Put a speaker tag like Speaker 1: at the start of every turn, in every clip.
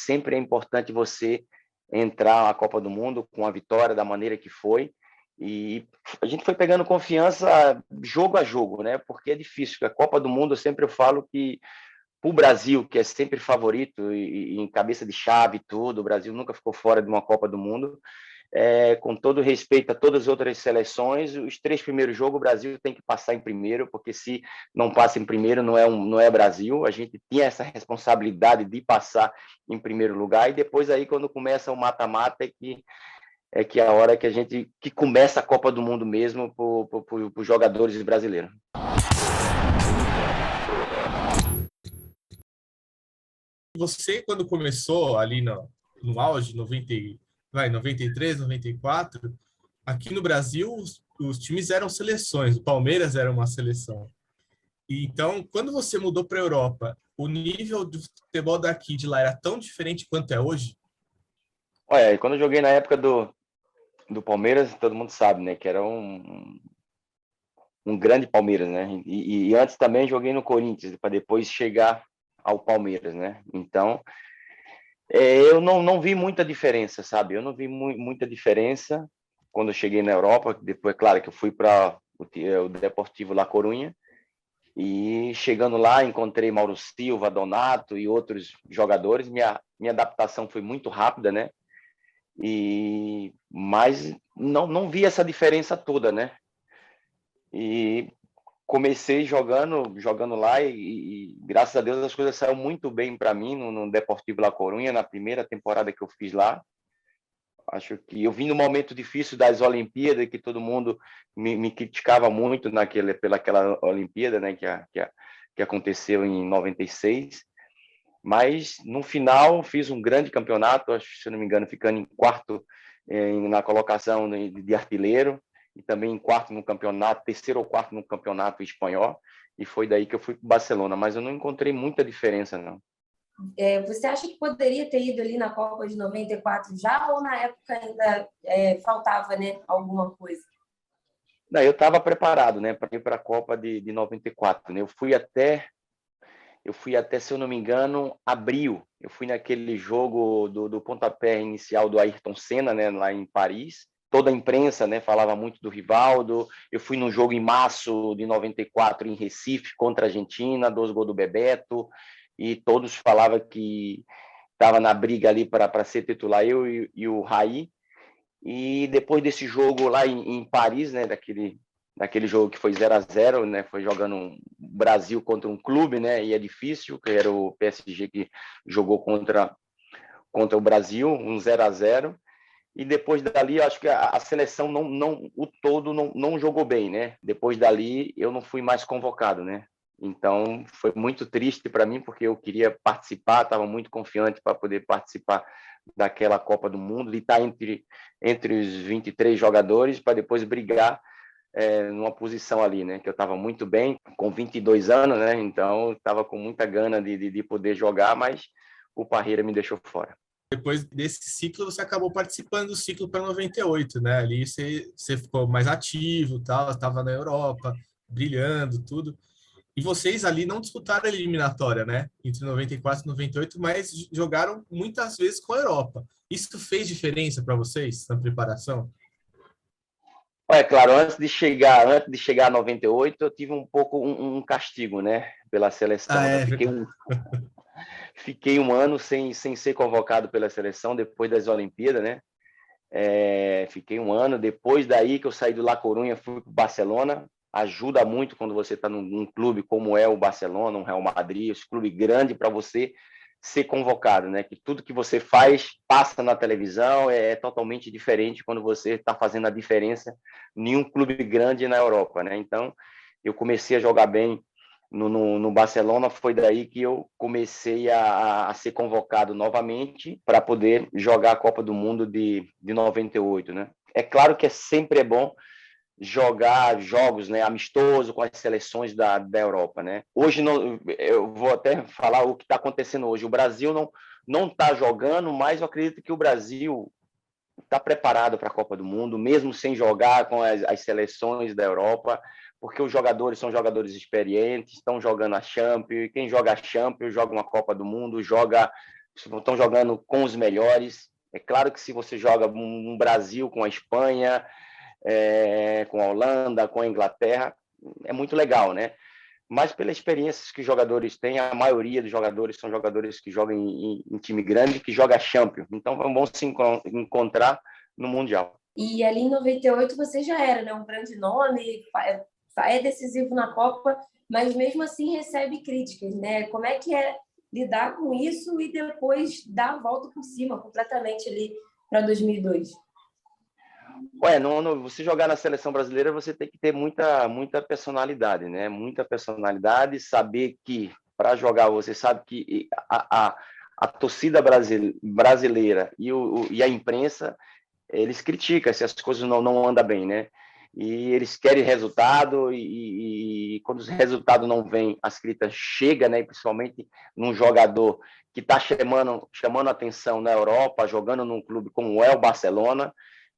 Speaker 1: sempre é importante você entrar na Copa do Mundo com a vitória da maneira que foi. E a gente foi pegando confiança jogo a jogo, né? Porque é difícil. A Copa do Mundo, eu sempre falo que o Brasil, que é sempre favorito e em cabeça de chave e tudo, o Brasil nunca ficou fora de uma Copa do Mundo. Com todo respeito a todas as outras seleções, os 3 primeiros jogos o Brasil tem que passar em primeiro, porque se não passa em primeiro não é Brasil. A gente tinha essa responsabilidade de passar em primeiro lugar, e depois aí quando começa o mata-mata é a hora que começa a Copa do Mundo mesmo para os jogadores brasileiros.
Speaker 2: Você, quando começou ali no auge, 93, 94, aqui no Brasil, os times eram seleções, o Palmeiras era uma seleção. E então, quando você mudou para a Europa, o nível do futebol daqui de lá era tão diferente quanto é hoje?
Speaker 1: Olha, quando eu joguei na época do Palmeiras, todo mundo sabe, né, que era um grande Palmeiras, né? E antes também joguei no Corinthians, para depois chegar ao Palmeiras, né? Então, eu não vi muita diferença, sabe? Eu não vi muita diferença quando eu cheguei na Europa. Depois, claro, que eu fui para o Deportivo La Coruña, e chegando lá encontrei Mauro Silva, Donato e outros jogadores. Minha adaptação foi muito rápida, né? Mas não vi essa diferença toda, né? E comecei jogando lá e graças a Deus as coisas saíram muito bem para mim no Deportivo La Coruña, na primeira temporada que eu fiz lá. Acho que eu vim no momento difícil das Olimpíadas, que todo mundo me criticava muito pelaquela Olimpíada, né, que aconteceu em 96. Mas no final fiz um grande campeonato, acho, se não me engano, ficando em quarto na colocação de artilheiro, e também em quarto no campeonato, terceiro ou quarto no campeonato espanhol, e foi daí que eu fui para o Barcelona. Mas eu não encontrei muita diferença, não.
Speaker 3: Você acha que poderia ter ido ali na Copa de 94 já, ou na época ainda faltava, né, alguma coisa?
Speaker 1: Não, eu estava preparado, né, para ir para a Copa de 94. Né? Eu fui até, se eu não me engano, abril. Eu fui naquele jogo do pontapé inicial do Ayrton Senna, né, lá em Paris. Toda a imprensa, né, falava muito do Rivaldo. Eu fui no jogo em março de 94 em Recife contra a Argentina, 2 gols do Bebeto, e todos falavam que estava na briga ali para ser titular, eu e o Raí. E depois desse jogo lá em Paris, né, daquele jogo que foi 0-0, né, foi jogando um Brasil contra um clube, né, e é difícil, que era o PSG que jogou contra o Brasil, um 0-0. E depois dali, eu acho que a seleção o todo não jogou bem, né? Depois dali, eu não fui mais convocado, né? Então, foi muito triste para mim, porque eu queria participar, estava muito confiante para poder participar daquela Copa do Mundo, de estar entre os 23 jogadores, para depois brigar numa posição ali, né? Que eu estava muito bem, com 22 anos, né? Então, estava com muita gana de poder jogar, mas o Parreira me deixou fora.
Speaker 2: Depois desse ciclo, você acabou participando do ciclo para 98, né? Ali você ficou mais ativo, tal, estava na Europa, brilhando, tudo. E vocês ali não disputaram a eliminatória, né? Entre 94 e 98, mas jogaram muitas vezes com a Europa. Isso fez diferença para vocês na preparação?
Speaker 1: É claro, antes de chegar a 98, eu tive um pouco um castigo, né? Pela seleção. Né? Fiquei um ano sem ser convocado pela seleção depois das Olimpíadas, né? Fiquei um ano. Depois daí que eu saí do La Coruña, fui para o Barcelona. Ajuda muito quando você está num clube como é o Barcelona, um Real Madrid, esse clube grande, para você ser convocado, né? Que tudo que você faz passa na televisão, é totalmente diferente quando você está fazendo a diferença em um clube grande na Europa, né? Então, eu comecei a jogar bem no Barcelona. Foi daí que eu comecei a ser convocado novamente para poder jogar a Copa do Mundo de 98, né? É claro que sempre é bom jogar jogos, né, amistoso com as seleções da Europa, né? Hoje eu vou até falar o que está acontecendo hoje. O Brasil não está jogando, mas eu acredito que o Brasil está preparado para a Copa do Mundo, mesmo sem jogar com as seleções da Europa, porque os jogadores são jogadores experientes, estão jogando a Champions, quem joga a Champions joga uma Copa do Mundo, joga estão jogando com os melhores. É claro que se você joga um Brasil com a Espanha, com a Holanda, com a Inglaterra, é muito legal, né? Mas pelas experiências que os jogadores têm, a maioria dos jogadores são jogadores que jogam em time grande, que joga Champions. Então, vão se encontrar no Mundial.
Speaker 3: E ali em 98 você já era, né, um grande nome, é decisivo na Copa, mas mesmo assim recebe críticas, né? Como é que é lidar com isso e depois dar a volta por cima completamente ali para 2002?
Speaker 1: Você jogar na seleção brasileira, você tem que ter muita personalidade, né? Muita personalidade, saber que para jogar você sabe que a torcida brasileira e a imprensa, eles criticam se as coisas não andam bem, né? E eles querem resultado e quando os resultados não vêm, as críticas chegam, né? Principalmente num jogador que está chamando atenção na Europa, jogando num clube como é o Barcelona.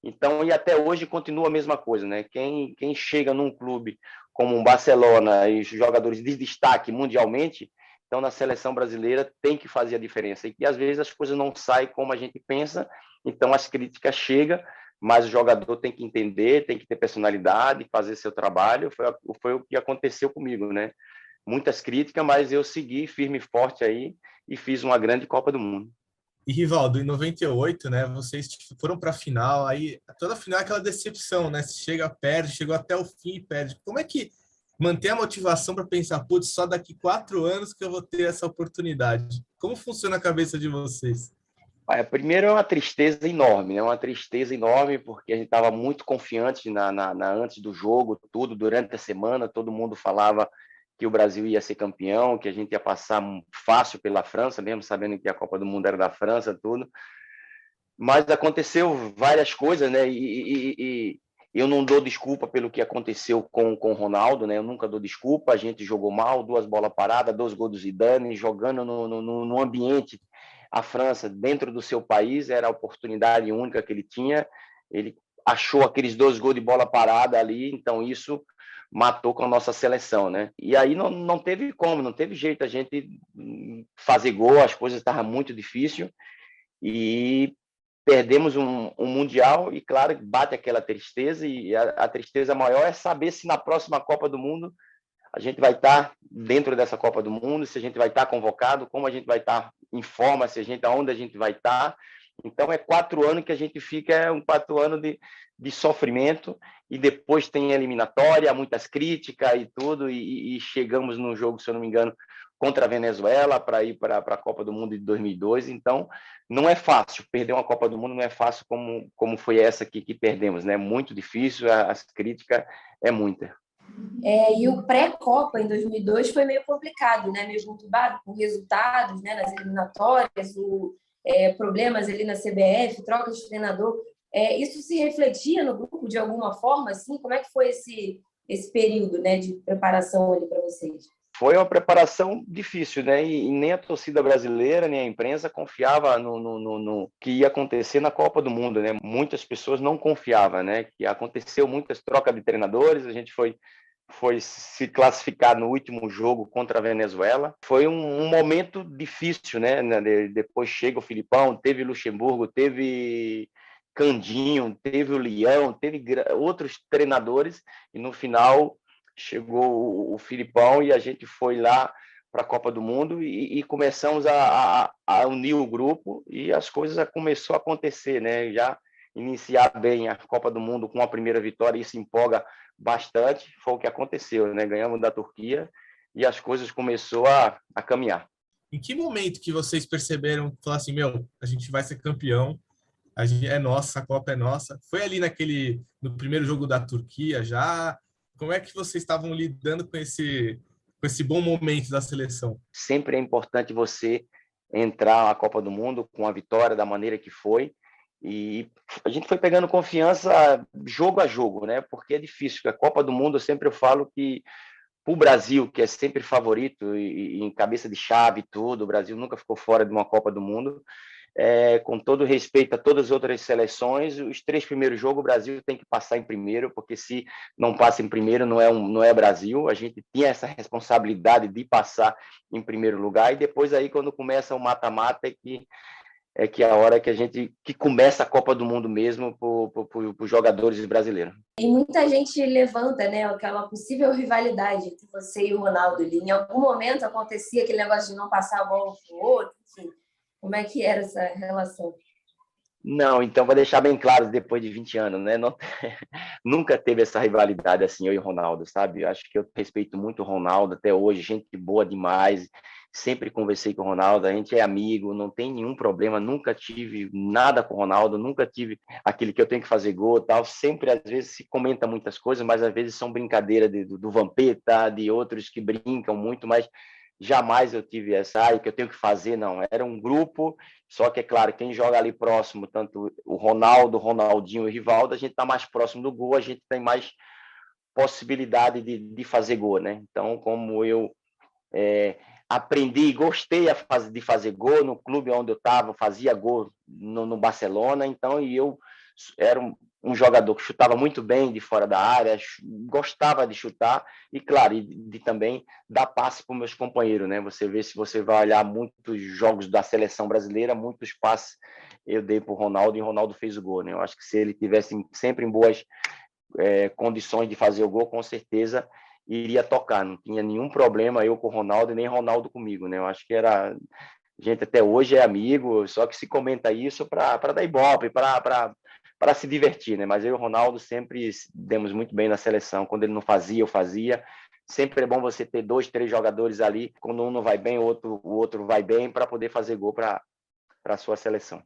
Speaker 1: Então, e até hoje continua a mesma coisa, né? Quem chega num clube como um Barcelona e os jogadores de destaque mundialmente, então na seleção brasileira tem que fazer a diferença. E que às vezes as coisas não saem como a gente pensa, então as críticas chegam, mas o jogador tem que entender, tem que ter personalidade, fazer seu trabalho. Foi o que aconteceu comigo, né? Muitas críticas, mas eu segui firme e forte aí e fiz uma grande Copa do Mundo.
Speaker 2: E, Rivaldo, em 98, né, vocês foram para a final, aí toda a final é aquela decepção, né? Você chega, perde, chegou até o fim e perde. Como é que manter a motivação para pensar, putz, só daqui 4 anos que eu vou ter essa oportunidade? Como funciona a cabeça de vocês?
Speaker 1: Primeiro é uma tristeza enorme, né? Uma tristeza enorme porque a gente estava muito confiante antes do jogo, tudo, durante a semana, todo mundo falava que o Brasil ia ser campeão, que a gente ia passar fácil pela França, mesmo sabendo que a Copa do Mundo era da França, tudo. Mas aconteceu várias coisas, né? E eu não dou desculpa pelo que aconteceu com o Ronaldo, né? Eu nunca dou desculpa. A gente jogou mal, 2 bolas paradas, 2 gols do Zidane, jogando no ambiente. A França, dentro do seu país, era a oportunidade única que ele tinha. Ele achou aqueles 2 gols de bola parada ali, então isso matou com a nossa seleção, né? E aí não teve como, não teve jeito a gente fazer gol, as coisas estavam muito difíceis. E perdemos um Mundial e, claro, bate aquela tristeza e a tristeza maior é saber se na próxima Copa do Mundo a gente vai estar dentro dessa Copa do Mundo, se a gente vai estar convocado, como a gente vai estar em forma, aonde a gente vai estar. Então, é 4 anos que a gente fica, 4 anos de sofrimento e depois tem eliminatória, muitas críticas e tudo, e chegamos num jogo, se eu não me engano, contra a Venezuela para ir para a Copa do Mundo de 2002. Então, não é fácil. Perder uma Copa do Mundo não é fácil como foi essa que perdemos, né? Muito difícil, as críticas é muita.
Speaker 3: E o pré-Copa, em 2002, foi meio complicado, né? Meio conturbado, com resultados, né? Nas eliminatórias, problemas ali na CBF, troca de treinador. Isso se refletia no grupo de alguma forma? Assim? Como é que foi esse período, né, de preparação ali para vocês?
Speaker 1: Foi uma preparação difícil, né? E nem a torcida brasileira, nem a imprensa confiava no que ia acontecer na Copa do Mundo, né? Muitas pessoas não confiavam, né? Que aconteceu muitas trocas de treinadores, a gente foi se classificar no último jogo contra a Venezuela. Foi um momento difícil, né? Depois chega o Filipão, teve Luxemburgo, teve Candinho, teve o Leão, teve outros treinadores e no final chegou o Filipão e a gente foi lá para a Copa do Mundo e começamos a unir o grupo e as coisas começou a acontecer, né? Já iniciar bem a Copa do Mundo com a primeira vitória, isso empolga bastante, foi o que aconteceu, né? Ganhamos da Turquia e as coisas começou a caminhar.
Speaker 2: Em que momento que vocês perceberam, falaram assim, a gente vai ser campeão, é nossa, a Copa é nossa? Foi ali no primeiro jogo da Turquia já? Como é que vocês estavam lidando com esse bom momento da seleção?
Speaker 1: Sempre é importante você entrar na Copa do Mundo com a vitória da maneira que foi. E a gente foi pegando confiança jogo a jogo, né? Porque é difícil. A Copa do Mundo, eu sempre falo que para o Brasil, que é sempre favorito e em cabeça de chave tudo, o Brasil nunca ficou fora de uma Copa do Mundo. com todo respeito a todas as outras seleções, os 3 primeiros jogos o Brasil tem que passar em primeiro, porque se não passa em primeiro não é Brasil. A gente tinha essa responsabilidade de passar em primeiro lugar, e depois aí quando começa o mata-mata é que é a hora que começa a Copa do Mundo mesmo para os jogadores brasileiros.
Speaker 3: E muita gente levanta, né, aquela possível rivalidade entre você e o Ronaldo ali. Em algum momento acontecia aquele negócio de não passar a bola para o outro, enfim. Como é que era essa relação?
Speaker 1: Não, então vou deixar bem claro, depois de 20 anos, né? Não, nunca teve essa rivalidade assim, eu e o Ronaldo, sabe? Acho que eu respeito muito o Ronaldo até hoje, gente boa demais. Sempre conversei com o Ronaldo, a gente é amigo, não tem nenhum problema, nunca tive nada com o Ronaldo, nunca tive aquele que eu tenho que fazer gol e tal. Sempre, às vezes, se comenta muitas coisas, mas às vezes são brincadeira do Vampeta, de outros que brincam muito, mas jamais eu tive essa, que eu tenho que fazer, não. Era um grupo, só que, é claro, quem joga ali próximo, tanto o Ronaldo, o Ronaldinho e o Rivaldo, a gente está mais próximo do gol, a gente tem mais possibilidade de fazer gol, né? Então, como eu aprendi e gostei de fazer gol no clube onde eu estava, fazia gol no Barcelona, então, e eu era um jogador que chutava muito bem de fora da área, gostava de chutar e, claro, de também dar passe para os meus companheiros, né? Você vê, se você vai olhar muitos jogos da seleção brasileira, muitos passes eu dei para o Ronaldo e o Ronaldo fez o gol, né? Eu acho que se ele tivesse sempre em boas condições de fazer o gol, com certeza iria tocar, não tinha nenhum problema eu com o Ronaldo, nem Ronaldo comigo, né? Eu acho que era... A gente até hoje é amigo, só que se comenta isso para dar ibope, para se divertir, né? Mas eu e o Ronaldo sempre demos muito bem na seleção. Quando ele não fazia, eu fazia. Sempre é bom você ter 2, 3 jogadores ali. Quando um não vai bem, o outro vai bem, para poder fazer gol para a sua seleção.